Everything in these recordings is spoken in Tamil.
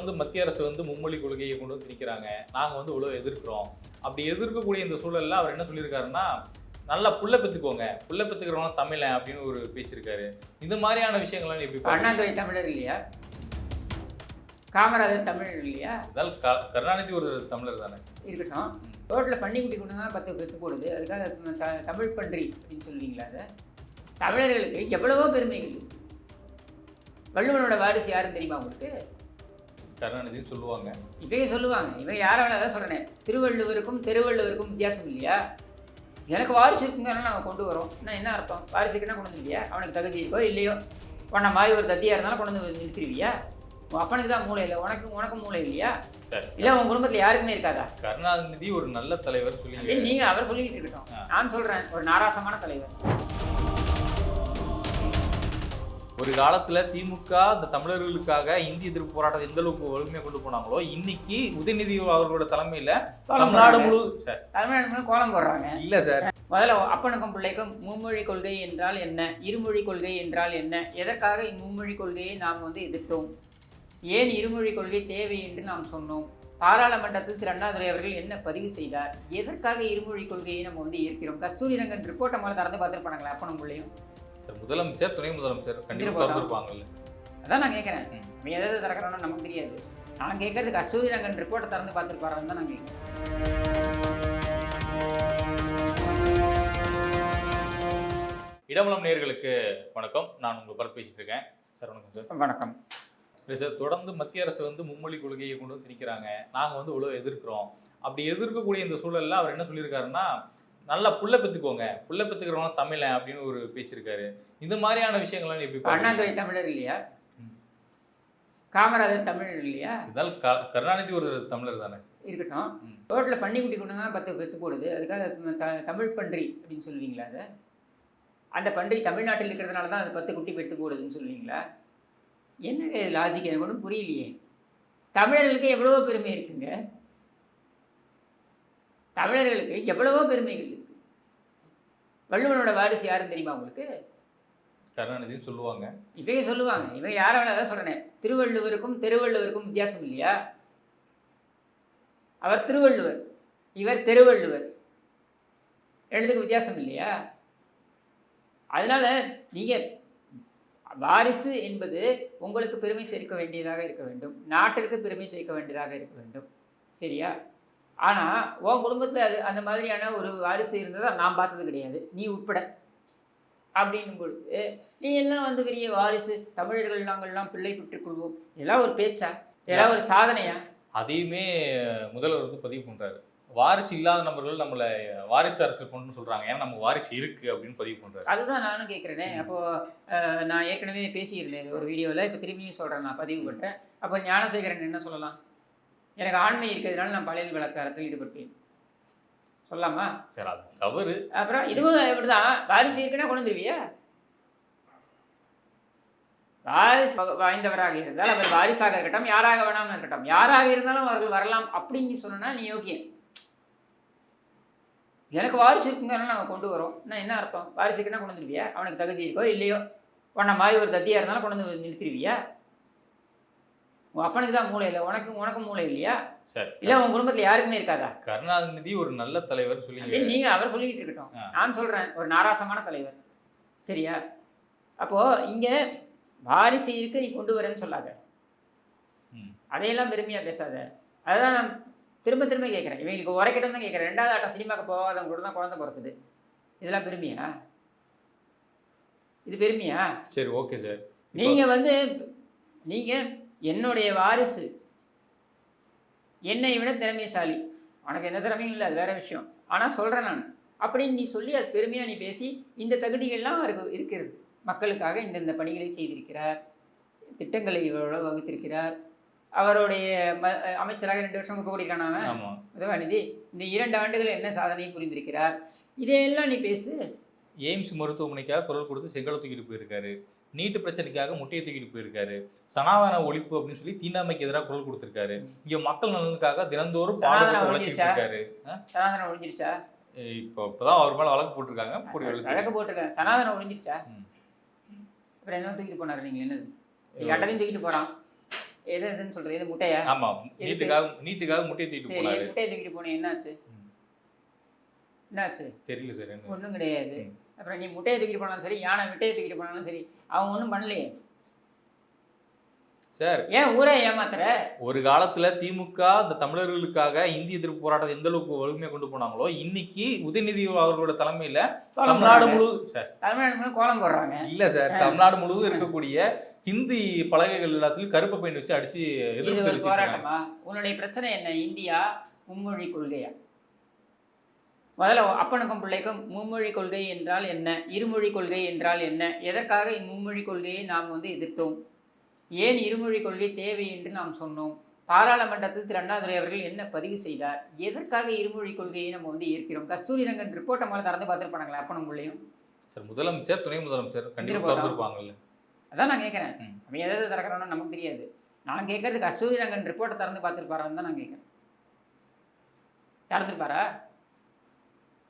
தொடர்ந்து மத்திய அரசு வந்து மும்மொழி கொள்கையை கொண்டு வந்து திணிக்கிறாங்க. நாங்க வந்து இவ்வளவு எதிர்க்கிறோம். அப்படி எதிர்க்கக்கூடிய இந்த சூழல்ல அவர் என்ன சொல்லியிருக்காருன்னா, நல்லா புள்ள பெத்துக்கோங்க. புள்ள பெத்துக்கிறவன் தமிழன் அப்படின்னு ஒரு பேசியிருக்காரு. இந்த மாதிரியான விஷயங்கள்லாம் எப்படி பாக்குறீங்க? அண்ணாதுரை தமிழர் இல்லையா? காமராஜர் தமிழர் இல்லையா? அதால் கருணாநிதி ஒரு தமிழர் தானே. இருக்கட்டும். ரோட்டில் பன்னிக்குட்டி கொண்டு தான் 10 பெத்து போடுது. அதுக்காக தமிழ் பன்றி அப்படின்னு சொல்லுவீங்களா? அதை தமிழர்களுக்கு எவ்வளவோ பெருமைகள் இருக்கு. வள்ளுவனோட வாரிசு யாருன்னு தெரியுமா உங்களுக்கு? கருணாநிதினு சொல்லுவாங்க. இவையே சொல்லுவாங்க. இவன் யாரை தான் சொல்கிறேன், திருவள்ளுவருக்கும் திருவள்ளுவருக்கும் வித்தியாசம் இல்லையா? எனக்கு வாரிசு இருக்குங்கன்னா நாங்கள் கொண்டு வரோம். என்ன அர்த்தம்? வாரிசுக்குன்னா கொண்டு வந்துருவியா? அவனுக்கு தகுதி இருக்கோ இல்லையோ? உன்ன மாதிரி ஒரு தத்தியாக இருந்தாலும் கொண்டு வந்து நிறுத்திடுவியா? உன் அப்பனுக்கு தான் மூளை இல்லை, உனக்கும் மூளை இல்லையா? சரி, இல்லை உன் குடும்பத்தில் யாருக்குமே இருக்காதா? கருணாநிதி ஒரு நல்ல தலைவர் சொல்லி நீங்கள் அவர் சொல்லிக்கிட்டு இருக்கட்டும். நான் சொல்கிறேன், ஒரு நாராசமான தலைவர். ஒரு காலத்துல திமுக இந்த தமிழர்களுக்காக இந்தி எதிர்ப்பு போராட்டத்தை எந்த அளவுக்கு வலிமையா கொண்டு போனாங்களோ, இன்னைக்கு உதயநிதி அவர்களோட தலைமையில தமிழ்நாடு முழு கோலம் போடுறாங்க. இல்ல சார், முதல்ல அப்பனுக்கும் பிள்ளைக்கும் மும்மொழி கொள்கை என்றால் என்ன, இருமொழி கொள்கை என்றால் என்ன, எதற்காக இம்மும்மொழி கொள்கையை நாம் எதிர்த்தோம், ஏன் இருமொழி கொள்கை தேவை என்று நாம் சொன்னோம், பாராளுமன்றத்தில் திரு அண்ணாதுரை அவர்கள் என்ன பதிவு செய்தார், எதற்காக இருமொழி கொள்கையை நம்ம ஏற்கிறோம். கஸ்தூரி ரங்கன் ரிப்போர்ட்டை மேலே திறந்து பார்த்துருப்பாங்களே அப்பனும் பிள்ளையும். சார், முதலமைச்சர் துணை முதலமைச்சர் கண்டிப்பாக திறந்துருப்பாங்கல்ல. அதான் நான் கேட்குறேன். நம்ம எதாவது திறக்கிறோம்னா நமக்கு தெரியாது. நான் கேட்கறது கஸ்தூரி ரங்கன் ரிப்போர்ட்டை திறந்து பார்த்துருப்பாருன்னு தான் நான் கேட்குறேன். இடமலம் நேயர்களுக்கு வணக்கம். நான் உங்கள் பரத் பேசிட்டு இருக்கேன். சார் வணக்கம் சார். வணக்கம். இல்லை சார், தொடர்ந்து மத்திய அரசு வந்து மும்மொழி கொள்கையை கொண்டு வந்து திணிக்கிறாங்க. நாங்கள் வந்து இவ்வளோ எதிர்க்கிறோம். அப்படி எதிர்க்கக்கூடிய இந்த சூழல்ல அவர் என்ன சொல்லியிருக்காருன்னா, நல்லா புள்ள பெத்துக்கோங்க. புள்ள பெத்துக்கிறவன் தமிழன் அப்படின்னு ஒரு பேசியிருக்காரு. இந்த மாதிரியான விஷயங்கள்லாம் எப்படி அண்ணாதுரை தமிழர் இல்லையா? காமராஜர் தமிழர் இல்லையா? இதால் கருணாநிதி ஒரு தமிழர் தானே. இருக்கட்டும். ரோட்டில் பன்னிக்குட்டி கொண்டு தான் 10 பெத்து போடுது. அதுக்காக தமிழ் பன்றி அப்படின்னு சொல்லுவீங்களா? அதை அந்த பன்றி தமிழ்நாட்டில் இருக்கிறதுனால தான் அது 10 குட்டி பெத்து போடுதுன்னு சொல்லுவீங்களா? என்ன லாஜிக் எனக்கு ஒன்றும் புரியலையே. தமிழர்களுக்கு எவ்வளவோ பெருமை இருக்குங்க. தமிழர்களுக்கு எவ்வளவோ பெருமைகள் இருக்கு. வள்ளுவனோட வாரிசு யாருன்னு தெரியுமா உங்களுக்கு? கருணாநிதினு சொல்லுவாங்க. இவையே சொல்லுவாங்க. இவன் யாரை தான் சொல்கிறேன், திருவள்ளுவருக்கும் திருவள்ளுவருக்கும் வித்தியாசம் இல்லையா? அவர் திருவள்ளுவர், இவர் திருவள்ளுவர். ரெண்டுத்துக்கு வித்தியாசம் இல்லையா? அதனால நீங்கள் வாரிசு என்பது உங்களுக்கு பெருமை சேர்க்க வேண்டியதாக இருக்க வேண்டும், நாட்டிற்கு பெருமை சேர்க்க வேண்டியதாக இருக்க வேண்டும். சரியா? ஆனால் உன் குடும்பத்தில் அது அந்த மாதிரியான ஒரு வாரிசு இருந்ததை நான் பார்த்தது கிடையாது, நீ உட்பட. அப்படின்னும் பொழுது நீ எல்லாம் பெரிய வாரிசு, தமிழர்கள் நாங்கள்லாம் பிள்ளை பெற்றுக்கொள்வோம், இதெல்லாம் ஒரு பேச்சா? இதெல்லாம் ஒரு சாதனையா? அதையுமே முதல்வர் வந்து பதிவு பண்ணுறாரு. வாரிசு இல்லாத நபர்கள் நம்மளை வாரிசு அரசு கொண்டு சொல்கிறாங்க, ஏன்னா நம்ம வாரிசு இருக்குது அப்படின்னு பதிவு பண்ணுறாரு. அதுதான் நானும் கேட்குறேனே. அப்போது நான் ஏற்கனவே பேசியிருந்தேன் ஒரு வீடியோவில், இப்போ திரும்பியும் சொல்கிறேன், நான் பதிவு பண்ணுறேன். அப்போ ஞானசேகரன் என்ன சொல்லலாம்? எனக்கு ஆண்மை இருக்கிறதுனால நான் பழைய பலாத்காரத்தில் ஈடுபட்டேன் சொல்லலாமா? சரி, அது தவறு. அப்புறம் இதுவும் இப்படிதான், வாரிசு இருக்குன்னா கொண்டு வந்துருவியா? வாரிசு வாய்ந்தவராக இருந்தால் அவர் வாரிசாக இருக்கட்டும், யாராக வேணாம்னு இருக்கட்டும், யாராக இருந்தாலும் அவர்கள் வரலாம் அப்படின்னு சொன்னா நீ யோக்கியம். எனக்கு வாரிசு இருக்குங்கன்னா நாங்கள் கொண்டு வரோம். என்ன அர்த்தம்? வாரிசுக்குன்னா கொண்டு வந்துருவியா? அவனுக்கு தகுதி இருக்கோ இல்லையோ? உன்ன மாதிரி ஒரு தத்தியாக இருந்தாலும் கொண்டு வந்து நிறுத்திடுவியா? உன் அப்பனுக்கு தான் மூளை இல்லை, உனக்கும் மூளை இல்லையா? சரி, இல்லை உன் குடும்பத்தில் யாருக்குமே இருக்காதா? கருணாநிதி ஒரு நல்ல தலைவர் சொல்லி நீங்கள் அவர் சொல்லிக்கிட்டு இருக்கட்டும். நான் சொல்கிறேன், ஒரு நாராசமான தலைவர். சரியா? அப்போது இங்கே வாரிசு இருக்கு, நீ கொண்டு வரேன்னு சொல்லாத, அதையெல்லாம் பெருமையாக பேசாத. அதுதான் நான் திரும்ப திரும்ப கேட்குறேன். இவங்களுக்கு உரைக்கிட்டும் தான் கேட்குறேன். 2வது ஆட்டம் சினிமாவுக்கு போகாதவங்க கூட தான் குழந்தை பிறக்குது. இதெல்லாம் பெருமையா? இது பெருமையா? சரி, ஓகே சார். நீங்கள் என்னுடைய வாரிசு, என்னை விட திறமைசாலி, உனக்கு எந்த திறமையும் இல்லை, அது வேறு விஷயம். ஆனால் சொல்கிறேன் நான் அப்படின்னு நீ சொல்லி அது பெருமையாக நீ பேசி, இந்த தகுதிகள்லாம் அவருக்கு இருக்கிறது. மக்களுக்காக இந்தந்த பணிகளை செய்திருக்கிறார், திட்டங்களை இவ்வளோ வகுத்திருக்கிறார், அவருடைய அமைச்சராக 2 வருஷம் கூடியிருக்கான உதயநிதி இந்த 2 ஆண்டுகள் என்ன சாதனையை புரிந்திருக்கிறார். இதையெல்லாம் நீ பேசு. எய்ம்ஸ் மருத்துவமனைக்காக குரல் கொடுத்து செங்கலை தூக்கிட்டு போயிருக்காரு, நீட்டு பிரச்சனைக்காக முட்டையை தூக்கிட்டு போயிருக்காரு, சனாதன ஒழிப்பு அப்படின்னு சொல்லி தீண்டாமைக்கு எதிராக குரல் கொடுத்திருக்காரு, இங்க மக்கள் நலனுக்காக தினந்தோறும் பாடுபட்டு உழைச்சிட்டு இருக்காரு. சனாதனம் ஒழிஞ்சிருச்சா? இப்பதான் அவர் மேல வழக்கு போட்டிருக்காங்க. வழக்கு போட்டிருக்காங்க. சனாதனம் ஒழிஞ்சிருச்சா? அப்புறம் என்ன தூக்கிட்டு போனாரு? நீங்கள் என்னது கட்டத்தையும் தூக்கிட்டு போகிறான். எதுன்னு சொல்றது? இது முட்டையா? ஆமா, நீட்டுக்காக முட்டையை தூக்கிட்டு சரி, போனாரு. முட்டையை தூக்கிட்டு போனேன், என்னாச்சு? ம். என்னாச்சு? தெரியல சார் என்ன. ஒன்றும் கிடையாது. ம். அப்புறம் நீ முட்டையை தூக்கிட்டு போனாலும் சரி, யானை முட்டையை தூக்கிட்டு போனாலும் சரி, அவங்க ஒன்றும் பண்ணலையே. சார் ஏன் ஊரே ஏமாத்துற? ஒரு காலத்துல திமுக இந்த தமிழர்களுக்காக இந்திய எதிர்ப்பு போராட்டத்தை எந்த அளவுக்கு வலிமையா கொண்டு போனாங்களோ, இன்னைக்கு உதயநிதி அவர்களோட தலைமையில கோலம் தமிழ்நாடு போடுறாங்க. முழுவதும் சார் தமிழ்நாடு முழுவதும் கோலம் போடுறாங்க. இல்ல சார், தமிழ்நாடு முழுவதும் இருக்கக்கூடிய ஹிந்தி பலகைகள் எல்லாத்தையும் கருப்பு பெயிண்ட் வச்சு அடிச்சு இது எதிர்ப்பு ஒரு தெரிவிச்சிருக்காங்க. போராட்டமா? உன்னுடைய பிரச்சனை என்ன? இந்தியா மும்மொழி கொள்கையா? முதல்ல அப்பனுக்கும் பிள்ளைக்கும் மும்மொழி கொள்கை என்றால் என்ன, இருமொழி கொள்கை என்றால் என்ன, எதற்காக மும்மொழி கொள்கையை நாம் எதிர்த்தோம், ஏன் இருமொழி கொள்கை தேவை என்று நாம் சொன்னோம், பாராளுமன்றத்தில் திரு அண்ணாதுரை அவர்கள் என்ன பதிவு செய்தார், எதற்காக இருமொழி கொள்கையை நம்ம ஏற்கிறோம்? கஸ்தூரி ரங்கன் ரிப்போர்ட்டை முதல்ல திறந்து பார்த்துருப்பாங்களே அப்பனும் பிள்ளையும். சார் முதலமைச்சர் துணை முதலமைச்சர் கண்டிப்பா இருப்பாங்க. திறந்துருப்பாங்கல்ல. அதான் நான் கேட்குறேன். ம். அவன் எதை திறக்கிறோன்னு நமக்கு தெரியாது. நான் கேட்கறது கஸ்தூரி ரங்கன் ரிப்போர்ட்டை திறந்து பார்த்துருப்பாரான்னு தான் நான் கேட்குறேன். திறந்துருப்பாரா?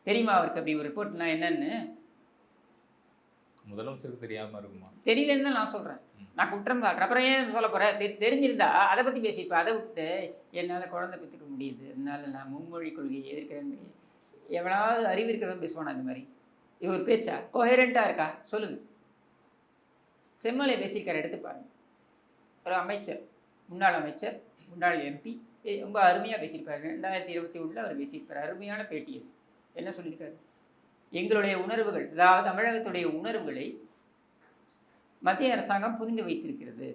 தெரியுமா அவருக்கு அப்படி ஒரு ரிப்போர்ட்னா என்னன்னு? முதலமைச்சருக்கு தெரியாம இருக்குமா? தெரியலன்னு தான் நான் சொல்கிறேன். நான் குற்றம் சாட்டுறேன். அப்புறம் ஏன் சொல்ல போகிறேன்? தெரிஞ்சிருந்தா அதை பற்றி பேசியிருப்பேன். அதை விட்டு என்னால் குழந்தை பெற்றுக்க முடியுது, அதனால நான் மும்மொழி கொள்கையை எதிர்க்கிறேன்னு எவனாவது அறிவு இருக்கிறவன் பேசுவானா இந்த மாதிரி? இது ஒரு பேச்சா? கோஹெரண்ட்டாக இருக்கா? சொல்லுங்கள். செம்மலை பேசியிருக்காரு, எடுத்து பாருங்க. ஒரு அமைச்சர், முன்னாள் அமைச்சர், முன்னாள் எம்பி, ரொம்ப அருமையாக பேசியிருப்பாரு. 2021 அவர் பேசியிருப்பார். அருமையான பேட்டி. அது என்ன சொல்லியிருக்காரு? எங்களுடைய உணர்வுகள், அதாவது தமிழகத்துடைய உணர்வுகளை மத்திய அரசாங்கம் புரிந்து வைத்திருக்கிறது,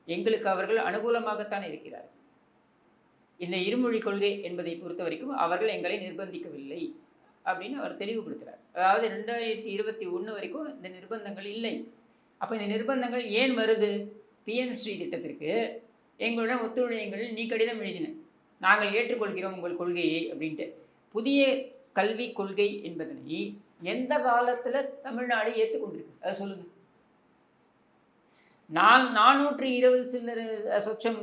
எங்களுக்கு அவர்கள் அனுகூலமாகத்தான் இருக்கிறார். இந்த இருமொழி கொள்கை என்பதை பொறுத்த வரைக்கும் அவர்கள் எங்களை நிர்பந்திக்கவில்லை அப்படின்னு அவர் தெளிவுபடுத்துகிறார். அதாவது 2021 வரைக்கும் இந்த நிர்பந்தங்கள் இல்லை. அப்போ இந்த நிர்பந்தங்கள் ஏன் வருது? பிஎம்ஸ்ரீ திட்டத்திற்கு எங்களுடன் ஒத்துழையுங்கள், நீ கடிதம் எழுதின, நாங்கள் ஏற்றுக்கொள்கிறோம் உங்கள் கொள்கையை அப்படின்ட்டு. புதிய கல்விக் கொள்கை என்பதனை எந்த காலத்தில் தமிழ்நாடு ஏற்றுக்கொண்டிருக்கு அதை சொல்லுங்கள். 420 சில்லர் சொச்சம்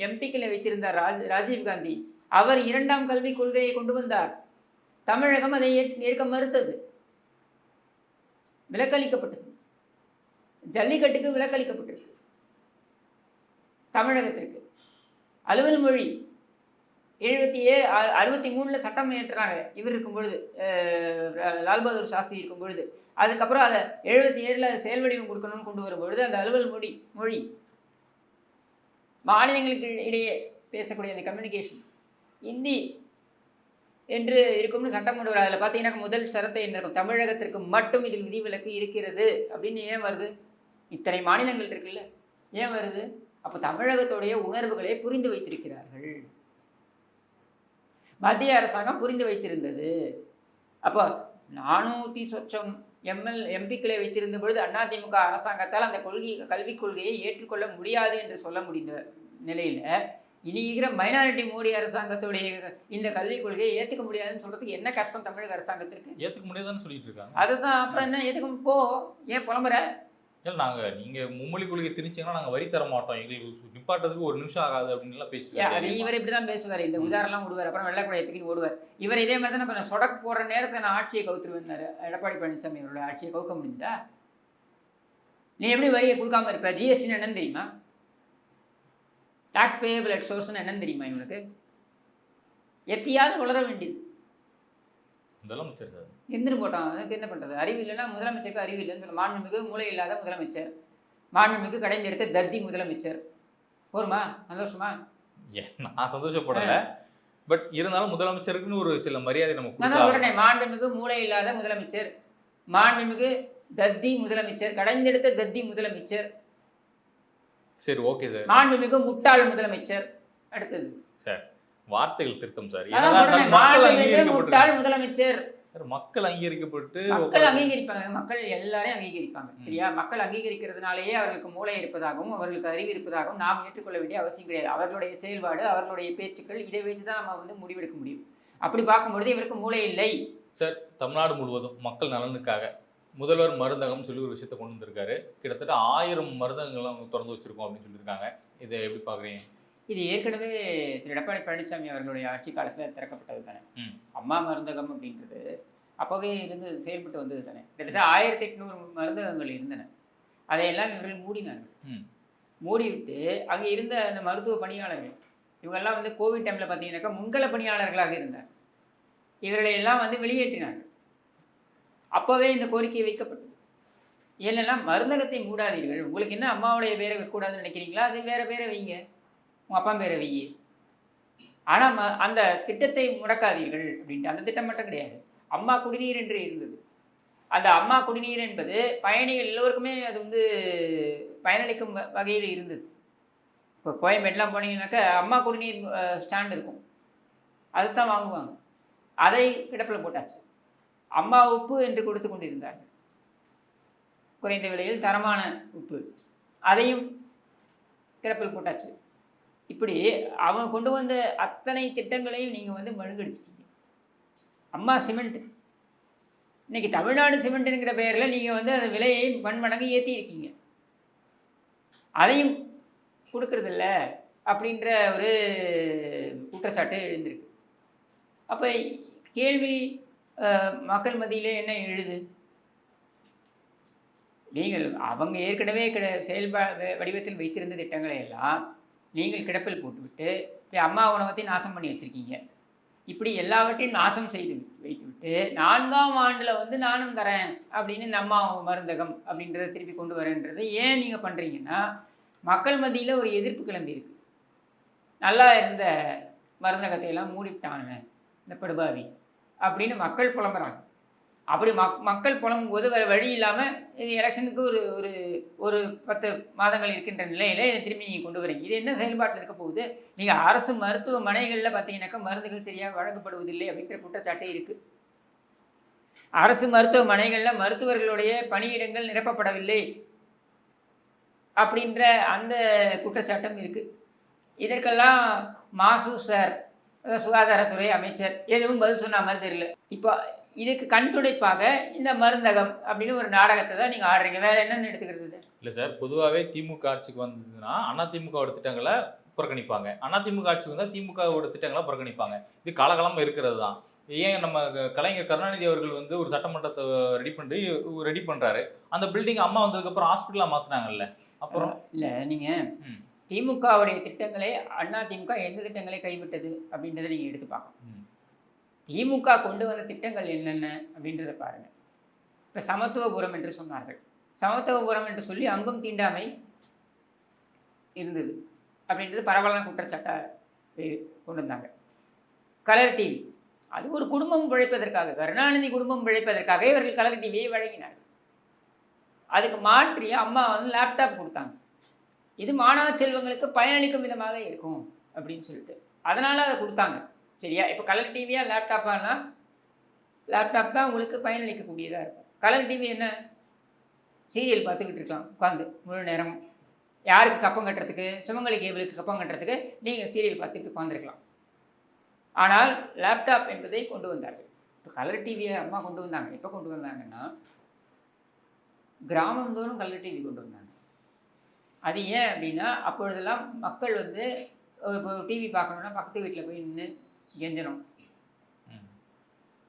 எம்பிக்களை வைத்திருந்தார் ராஜீவ்காந்தி. அவர் 2ஆம் கல்விக் கொள்கையை கொண்டு வந்தார். தமிழகம் அதை ஏற்க மறுத்தது, விலக்களிக்கப்பட்டது. ஜல்லிக்கட்டுக்கு விலக்களிக்கப்பட்டது. தமிழகத்திற்கு அலுவல் மொழி 63 சட்டம் ஏற்றுறாங்க இவர் இருக்கும் பொழுது, லால் பகதூர் சாஸ்திரி இருக்கும் பொழுது. அதுக்கப்புறம் அதை 77 செயல் வடிவம் கொடுக்கணும்னு கொண்டு வரும்பொழுது அந்த அலுவல் மொழி மாநிலங்களுக்கு இடையே பேசக்கூடிய அந்த கம்யூனிகேஷன் ஹிந்தி என்று இருக்கும்னு சட்டம் கொண்டு வர. அதில் பார்த்தீங்கன்னா முதல் சரத்தை என்ன இருக்கும்? தமிழகத்திற்கு மட்டும் இதில் விதிவிலக்கு இருக்கிறது அப்படின்னு ஏன் வருது? இத்தனை மாநிலங்கள் இருக்குல்ல, ஏன் வருது? அப்போ தமிழகத்துடைய உணர்வுகளை புரிந்து வைத்திருக்கிறார்கள், மத்திய அரசாங்கம் புரிந்து வைத்திருந்தது. அப்போ 400 சொச்சம் எம்பிக்களை வைத்திருந்த பொழுது அதிமுக அரசாங்கத்தால் அந்த கல்விக் கொள்கையை ஏற்றுக்கொள்ள முடியாது என்று சொல்ல முடிந்த நிலையில் இனி இருக்கிற மைனாரிட்டி மோடி அரசாங்கத்துடைய இந்த கல்விக் கொள்கையை ஏற்றுக்க முடியாதுன்னு சொல்றதுக்கு என்ன கஷ்டம் தமிழக அரசாங்கத்திற்கு? ஏற்றுக்க முடியாதுன்னு சொல்லிட்டு இருக்காங்க. அதுதான். அப்புறம் என்ன ஏற்றுக்க போ, ஏன் புலம்புற? இல்லை, நீங்க மும்மொழி கொள்கை திணிச்சீங்கன்னா நாங்கள் வரி தர மாட்டோம், எங்களுக்கு நிப்பாட்டதுக்கு 1 நிமிஷம் ஆகாது அப்படின்னு பேசிட்டு இவர் இப்படி தான் பேசுவார், இந்த உதாரணம்லாம் விடுவார், அப்புறம் வெள்ளக்குடையத்துக்கு ஓடுவார். இவர் இதே மாதிரி தான் நான் சொடக்கு போடுற நேரத்தை நான் ஆட்சியை கவுத்துருவேன்னாரு. எடப்பாடி பழனிசாமி அவரோட ஆட்சியை கவுக்க முடிஞ்சுதா? நீ எப்படி வரியை கொடுக்காம இருப்ப? ஜிஎஸ்டின்னு என்னன்னு தெரியுமா? டாக்ஸ் பேயபிள் அட் சோர்ஸ்னு என்னன்னு தெரியுமா இவனுக்கு? எத்தையாவது வளர வேண்டியது. முதலமைச்சர் சார் எந்திரு போட்டான், அதுக்கு என்ன பண்ணுறது? அறிவு இல்லைன்னா முதலமைச்சருக்கு அறிவு இல்லைன்னு சொல்ல. மாண்புமிகு மூளை இல்லாத முதலமைச்சர், மாண்புமிகு கடைந்தெடுத்த தத்தி முதலமைச்சர். போருமா? சந்தோஷமா? நான் சந்தோஷப்படலை, பட் இருந்தாலும் முதலமைச்சருக்குன்னு ஒரு சில மரியாதை நம்ம நான் உடனே மாண்புமிகு மூளை இல்லாத முதலமைச்சர், மாண்புமிகு தத்தி முதலமைச்சர், கடைந்தெடுத்த தத்தி முதலமைச்சர். சரி, ஓகே சார். மாண்புமிகு முட்டாள் முதலமைச்சர். அடுத்தது சார் வார்த்தைகள் திருத்தம் சார். முட்டாள் முதலமைச்சர். மக்கள் அங்கீகரிக்கப்பட்டு மக்கள் அங்கீகரிப்பாங்க, மக்கள் எல்லாரையும் அங்கீகரிப்பாங்க. சரியா? மக்கள் அங்கீகரிக்கிறதுனாலேயே அவர்களுக்கு மூளை இருப்பதாகவும் அவர்களுக்கு அறிவு இருப்பதாகவும் நாம் ஏற்றுக்கொள்ள வேண்டிய அவசியம் கிடையாது. அவர்களுடைய செயல்பாடு, அவர்களுடைய பேச்சுக்கள், இதை வைத்து தான் நம்ம முடிவெடுக்க முடியும். அப்படி பார்க்கும்பொழுது இவருக்கு மூளை இல்லை. சார் தமிழ்நாடு முழுவதும் மக்கள் நலனுக்காக முதல்வர் மருந்தகம் சொல்லி ஒரு விஷயத்தை கொண்டு வந்திருக்காரு. கிட்டத்தட்ட 1000 மருந்தகங்கள் அவங்க திறந்து வச்சிருக்கோம் அப்படின்னு சொல்லியிருக்காங்க. இதை எப்படி பார்க்குறீங்க? இது ஏற்கனவே திரு எடப்பாடி பழனிசாமி அவர்களுடைய ஆட்சி காலத்தில் திறக்கப்பட்டது தானே. அம்மா மருந்தகம் அப்படின்றது அப்போவே இருந்து செயல்பட்டு வந்தது தானே. கிட்டத்தட்ட 1800 மருந்தகங்கள் இருந்தன. அதையெல்லாம் இவர்கள் மூடினார்கள். மூடிவிட்டு அங்கே இருந்த அந்த மருத்துவ பணியாளர்கள் இவங்கெல்லாம் வந்து கோவிட் டைமில் பார்த்தீங்கன்னாக்கா முன்கள பணியாளர்களாக இருந்தார். இவர்களை எல்லாம் வந்து வெளியேற்றினார்கள். அப்போவே இந்த கோரிக்கை வைக்கப்பட்டது. ஏன்னா மருந்தகத்தை மூடாதீர்கள், உங்களுக்கு என்ன அம்மாவுடைய பேரை வைக்கக்கூடாதுன்னு நினைக்கிறீங்களா, அது வேற பேரை வைங்க, உங்கள் அப்பா பேரை வையி, ஆனால் அந்த திட்டத்தை முடக்காதீர்கள் அப்படின்ட்டு. அந்த திட்டம் மட்டும் கிடையாது, அம்மா குடிநீர் என்று இருந்தது. அந்த அம்மா குடிநீர் என்பது பயணிகள் எல்லோருக்குமே அது வந்து பயனளிக்கும் வகையில் இருந்தது. இப்போ கோயம்பேடுலாம் போனீங்கன்னாக்கா அம்மா குடிநீர் ஸ்டாண்ட் இருக்கும், அதைத்தான் வாங்குவாங்க. அதை கிடப்பில் போட்டாச்சு. அம்மா உப்பு என்று கொடுத்து கொண்டிருந்தார்கள், குறைந்த விலையில் தரமான உப்பு, அதையும் கிடப்பில் போட்டாச்சு. இப்படி அவங்க கொண்டு வந்த அத்தனை திட்டங்களையும் நீங்கள் வந்து மழுங்கடிச்சிட்டீங்க. அம்மா சிமெண்ட், இன்னைக்கு தமிழ்நாடு சிமெண்ட்டுங்கிற பெயரில் நீங்கள் வந்து அந்த விலையை பன்மடங்கு ஏற்றி இருக்கீங்க, அதையும் கொடுக்கறதில்ல அப்படின்ற ஒரு குற்றச்சாட்டு எழுந்திருக்கு. அப்போ கேள்வி மக்கள் மத்தியிலே என்ன எழுது, நீங்கள் அவங்க ஏற்கனவே வடிவத்தில் வைத்திருந்த திட்டங்களை எல்லாம் நீங்கள் கிடப்பில் போட்டுவிட்டு அம்மா உணவத்தை நாசம் பண்ணி வச்சுருக்கீங்க. இப்படி எல்லாவற்றையும் நாசம் செய்து வைத்துவிட்டு 4ஆம் ஆண்டில் வந்து நானும் தரேன் அப்படின்னு இந்த அம்மா மருந்தகம் அப்படின்றத திருப்பி கொண்டு வரேன்றது ஏன் நீங்கள் பண்ணுறீங்கன்னா, மக்கள் மத்தியில் ஒரு எதிர்ப்பு கிளம்பி இருக்கு. நல்லா இருந்த மருந்தகத்தை எல்லாம் மூடிவிட்டாங்க இந்த படுபாவி அப்படின்னு மக்கள் புலம்புறாங்க. அப்படி மக்கள் புலம்பும் போது வேறு வழி இல்லாமல் இது எலெக்ஷனுக்கு ஒரு ஒரு ஒரு 10 மாதங்கள் இருக்கின்ற நிலையில் இதை திரும்பி நீங்கள் கொண்டு வரீங்க. இது என்ன செயல்பாட்டில் இருக்க போகுது? நீங்கள் அரசு மருத்துவமனைகளில் பார்த்தீங்கன்னாக்கா மருந்துகள் சரியாக வழங்கப்படுவதில்லை அப்படின்ற குற்றச்சாட்டே இருக்குது. அரசு மருத்துவமனைகளில் மருத்துவர்களுடைய பணியிடங்கள் நிரப்பப்படவில்லை அப்படின்ற அந்த குற்றச்சாட்டம் இருக்குது. இதற்கெல்லாம் மாசு சார், சுகாதாரத்துறை அமைச்சர் எதுவும் பதில் சொன்ன மாதிரி தெரியல. இப்போ இதுக்கு கண் துடைப்பாக இந்த மருந்தகம் அப்படின்னு ஒரு நாடகத்தை தான் நீங்கள் ஆடுறீங்க. வேற என்னன்னு எடுத்துக்கிறது? இல்லை சார், பொதுவாகவே திமுக ஆட்சிக்கு வந்ததுன்னா அதிமுகவோட திட்டங்களை புறக்கணிப்பாங்க, அதிமுக ஆட்சிக்கு வந்தால் திமுகவோட திட்டங்களை புறக்கணிப்பாங்க. இது காலகாலமாக இருக்கிறது தான். ஏன் நம்ம கலைஞர் கருணாநிதி அவர்கள் வந்து ஒரு சட்டமன்றத்தை ரெடி பண்ணுறாரு, அந்த பில்டிங் அம்மா வந்ததுக்கப்புறம் ஹாஸ்பிட்டலாக மாற்றினாங்கல்ல. அப்புறம் இல்லை, நீங்கள் திமுகவுடைய திட்டங்களை அதிமுக எந்த திட்டங்களை கைவிட்டது அப்படின்றத நீங்கள் எடுத்து பார்க்கணும். திமுக கொண்டு வந்த திட்டங்கள் என்னென்ன அப்படின்றத பாருங்கள். இப்போ சமத்துவபுரம் என்று சொன்னார்கள், சமத்துவபுரம் என்று சொல்லி அங்கும் தீண்டாமை இருந்தது அப்படின்றது பரவலான குற்றச்சாட்டாக கொண்டு வந்தாங்க. கலர் டிவி, அது ஒரு குடும்பம் பிழைப்பதற்காக, கருணாநிதி குடும்பம் பிழைப்பதற்காக இவர்கள் கலர் டிவியை வழங்கினார்கள். அதுக்கு மாற்றி அம்மா வந்து லேப்டாப் கொடுத்தாங்க, இது மாணவ செல்வங்களுக்கு பயனளிக்கும் விதமாக இருக்கும் அப்படின்னு சொல்லிட்டு, அதனால் அதை கொடுத்தாங்க. சரியா? இப்போ கலர் டிவியா லேப்டாப்பானா, லேப்டாப் தான் உங்களுக்கு பயனளிக்கக்கூடியதாக இருக்கும். கலர் டிவி என்ன, சீரியல் பார்த்துக்கிட்டு இருக்கலாம் உட்காந்து முழு நேரமும். யாருக்கு கப்பம் கட்டுறதுக்கு, சுமங்கலி கேபிளுக்கு கப்பம் கட்டுறதுக்கு நீங்கள் சீரியல் பார்த்துட்டு உட்காந்துருக்கலாம். ஆனால் லேப்டாப் என்பதை கொண்டு வந்தார்கள். இப்போ கலர் டிவியை அம்மா கொண்டு வந்தாங்க. எப்போ கொண்டு வந்தாங்கன்னா, கிராமந்தோறும் கலர் டிவி கொண்டு வந்தாங்க. அது ஏன் அப்படின்னா, அப்பொழுதெல்லாம் மக்கள் வந்து இப்போ டிவி பார்க்கணுன்னா பக்கத்து வீட்டில் போய் நின்று கெஞ்சணும்.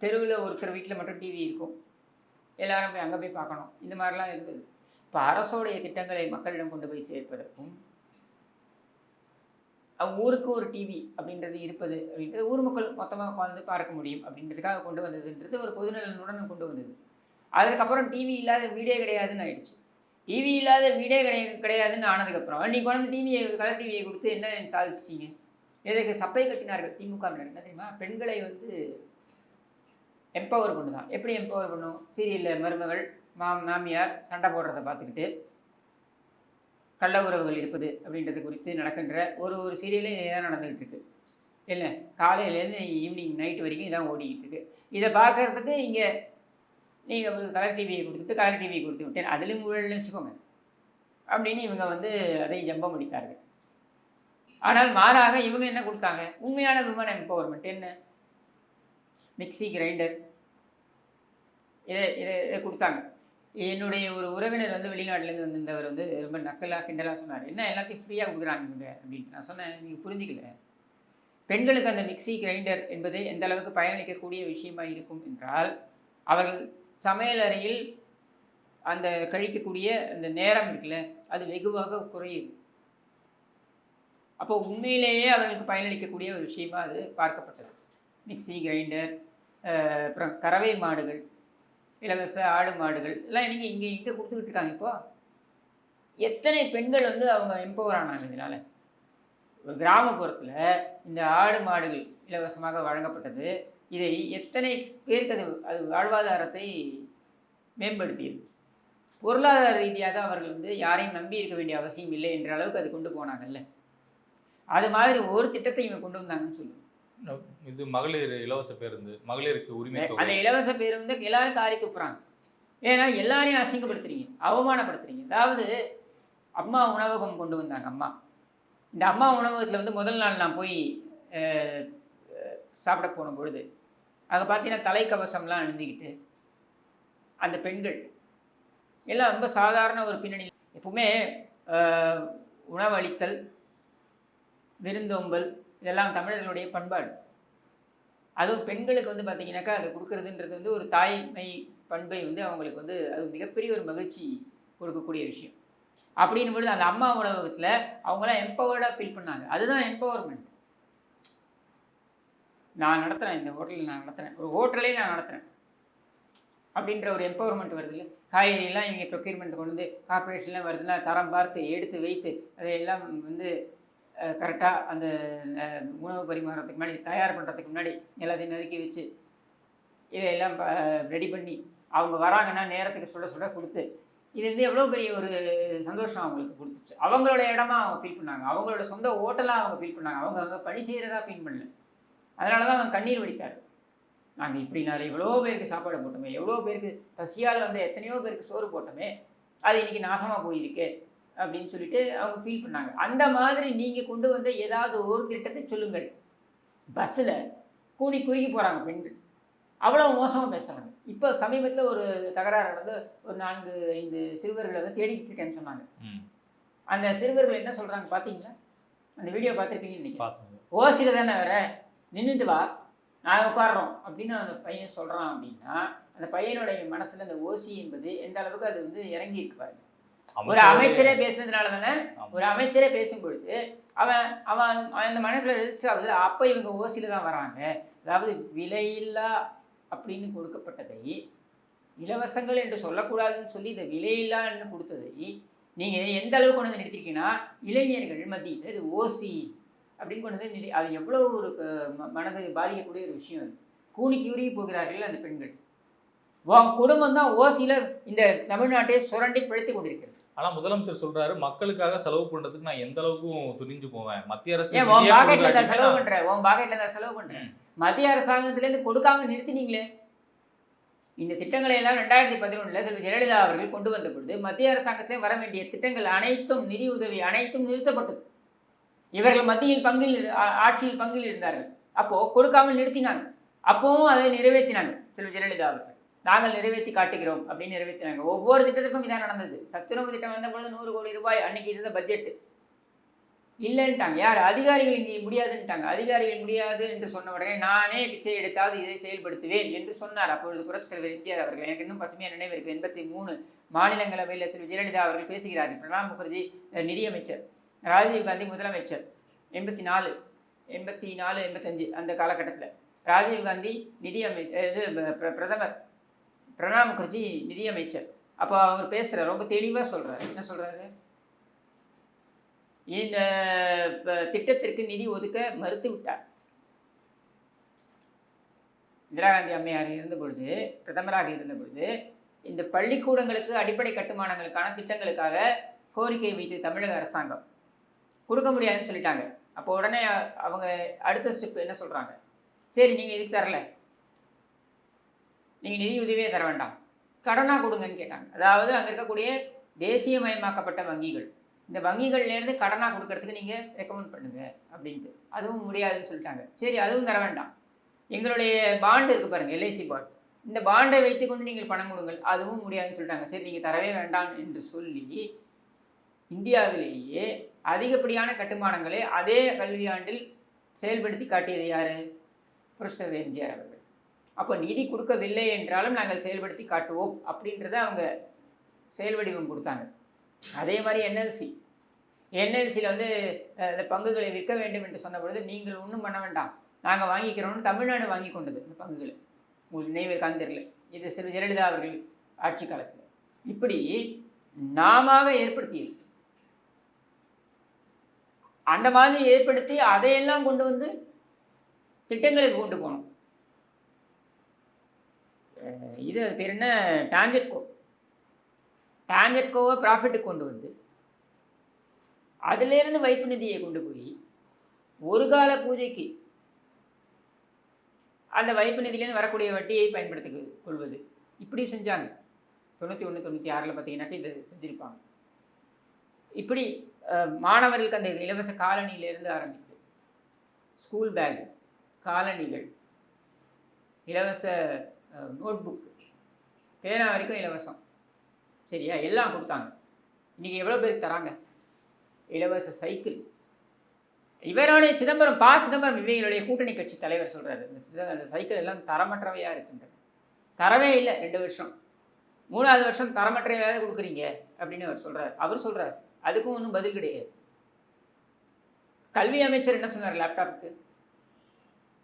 தெருவில் ஒருத்தர் வீட்டில் மட்டும் டிவி இருக்கும், எல்லாரும் போய் அங்கே போய் பார்க்கணும். இந்த மாதிரிலாம் இருந்தது. இப்போ அரசோடைய திட்டங்களை மக்களிடம் கொண்டு போய் சேர்ப்பதற்கும் ஊருக்கு ஒரு டிவி அப்படின்றது இருப்பது அப்படின்றது ஊர் மக்கள் மொத்தமாக உட்காந்து பார்க்க முடியும் அப்படின்றதுக்காக கொண்டு வந்ததுன்றது ஒரு பொதுநலனுடன் கொண்டு வந்தது. அதுக்கப்புறம் டிவி இல்லாத வீடே கிடையாதுன்னு ஆயிடுச்சு. டிவி இல்லாத வீடே கிடையாதுன்னு ஆனதுக்கப்புறம் நீ குழந்தை டிவியை கலர் டிவியை கொடுத்து என்ன சாதிச்சிட்டிங்க? இதற்கு சப்பை கட்டினார்கள் திமுகவினர். என்ன தெரியுமா, பெண்களை வந்து எம்பவர் பண்ணுதான். எப்படி எம்பவர் பண்ணும்? சீரியலில் மருமகள் மாமியார் சண்டை போடுறதை பார்த்துக்கிட்டு கள்ள உறவுகள் இருப்பது அப்படின்றது குறித்து நடக்கின்ற ஒரு சீரியலே இதான் நடந்துகிட்டு இருக்கு. இல்லை, காலையிலேருந்து ஈவினிங் நைட்டு வரைக்கும் இதான் ஓடிக்கிட்டு இருக்கு. இதை பார்க்கறதுக்கு இங்கே நீங்கள் ஒரு கலர் டிவியை கொடுத்து விட்டேன், அதிலும் ஊழல்னு வச்சுக்கோங்க அப்படின்னு இவங்க வந்து அதை ஜம்பம் அடித்தார்கள். ஆனால் மாறாக இவங்க என்ன கொடுத்தாங்க? உண்மையான விமன் எம்பவர்மெண்ட் என்ன? மிக்சி கிரைண்டர் இதை கொடுத்தாங்க. என்னுடைய ஒரு உறவினர் வந்து வெளிநாட்டிலேருந்து வந்திருந்தவர் வந்து ரொம்ப நக்கலாக கிண்டலாக சொன்னார், என்ன எல்லாத்தையும் ஃப்ரீயாக கொடுக்குறாங்க இவங்க அப்படின்ட்டு. நான் சொன்னேன், நீங்கள் புரிஞ்சிக்கல, பெண்களுக்கு அந்த மிக்சி கிரைண்டர் என்பது எந்த அளவுக்கு பயனளிக்கக்கூடிய விஷயமாக இருக்கும் என்றால், அவர்கள் சமையல் அறையில் அந்த கழிக்கக்கூடிய அந்த நேரம் இருக்குல்ல, அது வெகுவாக குறையுது. அப்போ உண்மையிலேயே அவர்களுக்கு பயனளிக்கக்கூடிய ஒரு விஷயமா அது பார்க்கப்பட்டது. மிக்சி, கிரைண்டர், அப்புறம் கறவை மாடுகள், இலவச ஆடு மாடுகள் எல்லாம் நீங்கள் இங்கே கொடுத்துக்கிட்டு இருக்காங்க. இப்போ எத்தனை பெண்கள் வந்து அவங்க எம்பவர் ஆனாங்க இதனால். ஒரு கிராமப்புறத்தில் இந்த ஆடு மாடுகள் இலவசமாக வழங்கப்பட்டது. இதை எத்தனை பேருக்கு அது வாழ்வாதாரத்தை மேம்படுத்தியது. பொருளாதார ரீதியாக அவர்கள் வந்து யாரையும் நம்பி இருக்க வேண்டிய அவசியம் இல்லை என்ற அளவுக்கு அது கொண்டு போனாங்கல்ல. அது மாதிரி ஒரு திட்டத்தை இவங்க கொண்டு வந்தாங்கன்னு சொல்லுவோம். இது மகளிர் இலவச பேருந்து, மகளிருக்கு உரிமை தொகை. அந்த இலவச பேருந்து எல்லாரும் காரி துப்புறாங்க. ஏன்னா எல்லாரையும் அசிங்கப்படுத்துறீங்க, அவமானப்படுத்துறீங்க. அதாவது அம்மா உணவகம் கொண்டு வந்தாங்க. இந்த அம்மா உணவகத்தில் வந்து முதல் நாள் நான் போய் சாப்பிட போன பொழுது அங்கே பார்த்தீங்கன்னா தலைக்கவசம்லாம் அணிந்துக்கிட்டு அந்த பெண்கள் எல்லாம் ரொம்ப சாதாரண ஒரு பின்னணி. எப்பவுமே உணவளித்தல், விருந்தோம்பல் இதெல்லாம் தமிழர்களுடைய பண்பாடு. அதுவும் பெண்களுக்கு வந்து பார்த்தீங்கன்னாக்கா அதை கொடுக்குறதுன்றது வந்து ஒரு தாய்மை பண்பை வந்து அவங்களுக்கு வந்து அது மிகப்பெரிய ஒரு மகிழ்ச்சி கொடுக்கக்கூடிய விஷயம். அப்படின்னும் பொழுது அந்த அம்மா உணவகத்தில் அவங்களாம் எம்பவர்டாக ஃபீல் பண்ணாங்க. அதுதான் எம்பவர்மெண்ட். நான் நடத்துகிறேன், இந்த ஹோட்டலில் நான் நடத்துகிறேன், ஒரு ஹோட்டலே நான் நடத்துகிறேன் அப்படின்ற ஒரு எம்பவர்மெண்ட் வருது இல்லை. காய்கறியெல்லாம் இங்கே ப்ரொக்யூர்மெண்ட் கொண்டு வந்து கார்பரேஷன்லாம் வருதுன்னா தரம் பார்த்து எடுத்து வைத்து அதையெல்லாம் வந்து கரெக்டாக அந்த உணவு பரிமாறத்துக்கு முன்னாடி தயார் பண்ணுறதுக்கு முன்னாடி எல்லாத்தையும் நறுக்கி வச்சு இதையெல்லாம் ரெடி பண்ணி அவங்க வராங்கன்னா நேரத்துக்கு சுட கொடுத்து இது வந்து எவ்வளோ பெரிய ஒரு சந்தோஷம் அவங்களுக்கு கொடுத்துச்சு. அவங்களோட இடமா அவங்க ஃபீல் பண்ணாங்க, அவங்களோட சொந்த ஹோட்டலாக அவங்க ஃபீல் பண்ணாங்க. அவங்க பணி செய்கிறதா ஃபீல் பண்ணல. அதனால தான் அவங்க கண்ணீர் வடித்தார். நாங்கள் இப்படி நாள் எவ்வளோ பேருக்கு சாப்பாடு போட்டோமே, எவ்வளோ பேருக்கு பசியால் வந்து எத்தனையோ பேருக்கு சோறு போட்டோமே, அது இன்றைக்கி நாசமாக போயிருக்கு அப்படின்னு சொல்லிட்டு அவங்க ஃபீல் பண்ணாங்க. அந்த மாதிரி நீங்கள் கொண்டு வந்த ஏதாவது ஒரு திட்டத்தை சொல்லுங்கள். பஸ்ஸில் கூடி குறுகி போகிறாங்க பெண்கள், அவ்வளோ மோசமாக பேசுகிறாங்க. இப்போ சமீபத்தில் ஒரு தகராறு நடந்து ஒரு 4-5 சிறுவர்களை வந்து தேடிக்கிட்டு இருக்கேன்னு சொன்னாங்க. அந்த சிறுவர்கள் என்ன சொல்கிறாங்க பார்த்தீங்களா? அந்த வீடியோ பார்த்துருப்பீங்கன்னு நினைக்கிறேன். ஓசியில் தானே வேற நின்றுட்டு வா, நாங்கள் உட்காடுறோம் அப்படின்னு அந்த பையன் சொல்கிறான். அப்படின்னா அந்த பையனுடைய மனசில் அந்த ஓசி என்பது எந்த அளவுக்கு அது வந்து இறங்கி இருக்கு பாருங்க. ஒரு அமைச்சரே பேசுனதுனால தானே, ஒரு அமைச்சரே பேசும்பொழுது அவன் அந்த மனதில் ரெஜிஸ்டர் ஆகுது. அப்போ இவங்க ஓசியில் தான் வராங்க. அதாவது விலையில்லா அப்படின்னு கொடுக்கப்பட்டதை இலவசங்கள் என்று சொல்லக்கூடாதுன்னு சொல்லி இதை விலையில்லான்னு கொடுத்ததை நீங்கள் எந்த அளவுக்கு கொண்டு வந்து நிறுத்திருக்கீங்கன்னா இளைஞர்கள் மத்தியில் இது ஓசி அப்படின்னு கொண்டு வந்து அது எவ்வளோ ஒரு மனது பாதிக்கக்கூடிய ஒரு விஷயம். அது கூணிக்கு உருகி போகிறார்கள் அந்த பெண்கள். குடும்பம் தான் ஓசியில் இந்த தமிழ்நாட்டை சுரண்டி பிழைத்து கொண்டிருக்கிறது. ஆனால் முதலமைச்சர் சொல்றாரு, மக்களுக்காக செலவு பண்ணுறதுக்கு நான் எந்த அளவுக்கும் துணிஞ்சு போவேன். மத்திய அரசு உன் பாக்கெட்ல தான் செலவு பண்ணுறேன், உன் பாக்கெட்ல தான் செலவு பண்ணுறேன். மத்திய அரசாங்கத்திலேருந்து கொடுக்காம நிறுத்தினீங்களே. இந்த திட்டங்களை எல்லாம் 2011 செல்வி ஜெயலலிதா அவர்கள் கொண்டு வந்த பொழுது மத்திய அரசாங்கத்திலே வர வேண்டிய திட்டங்கள் அனைத்தும், நிதி உதவி அனைத்தும் நிறுத்தப்பட்டது. இவர்கள் மத்தியில் ஆட்சியில் பங்கில் இருந்தார்கள். அப்போது கொடுக்காமல் நிறுத்தினாங்க. அப்போவும் அதை நிறைவேற்றினாங்க செல்வி ஜெயலலிதா அவர்கள். நாங்கள் நிறைவேற்றி காட்டுகிறோம் அப்படின்னு நிறைவேற்றினாங்க. ஒவ்வொரு திட்டத்துக்கும் இதான் நடந்தது. சத்துணவு திட்டம் வந்த பொழுது 100 கோடி ரூபாய் அன்னைக்கு இருந்த பட்ஜெட்டு இல்லைன்ட்டாங்க. யார்? அதிகாரிகள் இங்கே முடியாதுன்ட்டாங்க. அதிகாரிகள் முடியாது என்று சொன்ன உடனே நானே பிச்சை எடுத்தாவது இதை செயல்படுத்துவேன் என்று சொன்னார் அப்பொழுது புரட்சித் தலைவர் எம்ஜிஆர் அவர்கள். எனக்கு இன்னும் பசுமையாக நினைவு இருக்குது. 83 மாநிலங்களவையில் செல்வி ஜெயலலிதா அவர்கள் பேசுகிறார்கள். பிரணாப் முகர்ஜி நிதியமைச்சர், ராஜீவ் காந்தி முதலமைச்சர். 84, 85 அந்த காலகட்டத்தில் ராஜீவ் காந்தி பிரதமர், பிரணாப் முகர்ஜி நிதியமைச்சர். அப்போ அவர் பேசுகிறார், ரொம்ப தெளிவாக சொல்கிறார். என்ன சொல்கிறாரு? இந்த திட்டத்திற்கு நிதி ஒதுக்க மறுத்து விட்டார். இந்திரா காந்தி அம்மையார் இருந்த பொழுது, பிரதமராக இருந்த பொழுது, இந்த பள்ளிக்கூடங்களுக்கு அடிப்படை கட்டுமானங்களுக்கான திட்டங்களுக்காக கோரிக்கை வைத்து தமிழக அரசாங்கம் கொடுக்க முடியாதுன்னு சொல்லிட்டாங்க. அப்போ உடனே அவங்க அடுத்த ஸ்டெப் என்ன சொல்கிறாங்க? சரி, நீங்கள் இதுக்கு தரல, நீங்கள் நிதி உதவியே தர வேண்டாம், கடனாக கொடுங்கன்னு கேட்டாங்க. அதாவது அங்கே இருக்கக்கூடிய தேசியமயமாக்கப்பட்ட வங்கிகள், இந்த வங்கிகள்லேருந்து கடனாக கொடுக்கறதுக்கு நீங்கள் ரெக்கமெண்ட் பண்ணுங்கள் அப்படின்ட்டு. அதுவும் முடியாதுன்னு சொல்லிட்டாங்க. சரி, அதுவும் தர வேண்டாம், எங்களுடைய பாண்டு இருக்குது பாருங்கள், எல்ஐசி பாண்ட், இந்த பாண்டை வைத்துக்கொண்டு நீங்கள் பணம் கொடுங்கள், அதுவும் முடியாதுன்னு சொல்லிட்டாங்க. சரி, நீங்கள் தரவே வேண்டாம் என்று சொல்லி இந்தியாவிலேயே அதிகப்படியான கட்டுமானங்களை அதே கல்வியாண்டில் செயல்படுத்தி காட்டியது யார்? புரட்சித் எம்ஜிஆர் அவர்கள். அப்போ நிதி கொடுக்கவில்லை என்றாலும் நாங்கள் செயல்படுத்தி காட்டுவோம் அப்படின்றத அவங்க செயல் வடிவம் கொடுத்தாங்க. அதே மாதிரி என்எல்சி, என்எல்சியில் வந்து இந்த பங்குகளை விற்க வேண்டும் என்று சொன்ன பொழுது நீங்கள் ஒன்றும் பண்ண வேண்டாம், நாங்கள் வாங்கிக்கிறோம்னு தமிழ்நாடு வாங்கி கொண்டது இந்த பங்குகளை. உங்களுக்கு நினைவு இருக்கான்னு தெரியல, இது சிறு ஜெயலலிதா அவர்கள் ஆட்சி காலத்தில். இப்படி நாம ஏற்படுத்தியது. அந்த மாதிரி ஏற்படுத்தி அதையெல்லாம் கொண்டு வந்து திட்டங்களுக்கு கொண்டு போகணும். இது பேர் என்ன, டான்ஜெட்கோவை ப்ராஃபிட்டுக்கு கொண்டு வந்து அதிலேருந்து வைப்பு நிதியை கொண்டு போய் ஒரு கால பூஜைக்கு அந்த வைப்பு நிதியிலேருந்து வரக்கூடிய வட்டியை பயன்படுத்தி கொள்வது, இப்படி செஞ்சாங்க. 91 96 பார்த்தீங்கன்னாக்கா இது செஞ்சுருப்பாங்க. இப்படி மாணவர்களுக்கு அந்த இலவச காலணியிலேருந்து ஆரம்பித்து ஸ்கூல் பேக், காலணிகள், இலவச நோட்புக், பேனா வரைக்கும் இலவசம். சரியா, எல்லாம் கொடுத்தாங்க. இன்றைக்கி எவ்வளோ பேருக்கு தராங்க இலவச சைக்கிள்? இவருடைய சிதம்பரம் இவங்களுடைய கூட்டணி கட்சி தலைவர் சொல்கிறாரு, அந்த சைக்கிள் எல்லாம் தரமற்றவையாக இருக்கின்றன. தரவே இல்லை 2 வருஷம், 3வது வருஷம் தரமற்றவையாக கொடுக்குறீங்க அப்படின்னு அவர் சொல்கிறார். அதுக்கும் ஒன்றும் பதில் கிடையாது. கல்வி அமைச்சர் என்ன சொன்னார் லேப்டாப்புக்கு?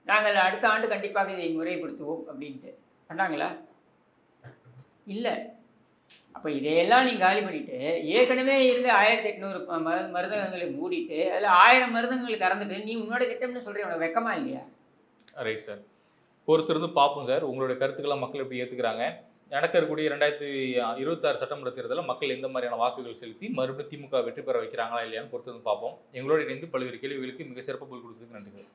நாங்கள் அடுத்த ஆண்டு கண்டிப்பாக இதை முறைப்படுத்துவோம் அப்படின்ட்டு. பண்ணாங்களா? இல்லை. அப்போ இதையெல்லாம் நீங்கள் காலி பண்ணிவிட்டு ஏற்கனவே இருந்து 1800 மருந்தகங்களை மூடிட்டு அதில் 1000 மருந்தகங்களை திறந்துட்டு நீ உன்னோட திட்டம்னு சொல்கிறேன். உனக்கு வெக்கமா இல்லையா? ரைட் சார், பொறுத்திருந்து பார்ப்போம் சார். உங்களுடைய கருத்துக்கெல்லாம் மக்கள் எப்படி ஏற்றுக்கிறாங்க. நடக்க இருக்கக்கூடிய 2026 சட்டமன்ற தேர்தலில் மக்கள் எந்த மாதிரியான வாக்குகள் செலுத்தி மறுபடியும் திமுக வெற்றி பெற வைக்கிறாங்களா இல்லையான்னு பொறுத்திருந்து பார்ப்போம். எங்களோட இணைந்து பல்வேறு கேள்விகளுக்கு மிக சிறப்பு பதில் கொடுத்ததுக்கு நன்றி சார்.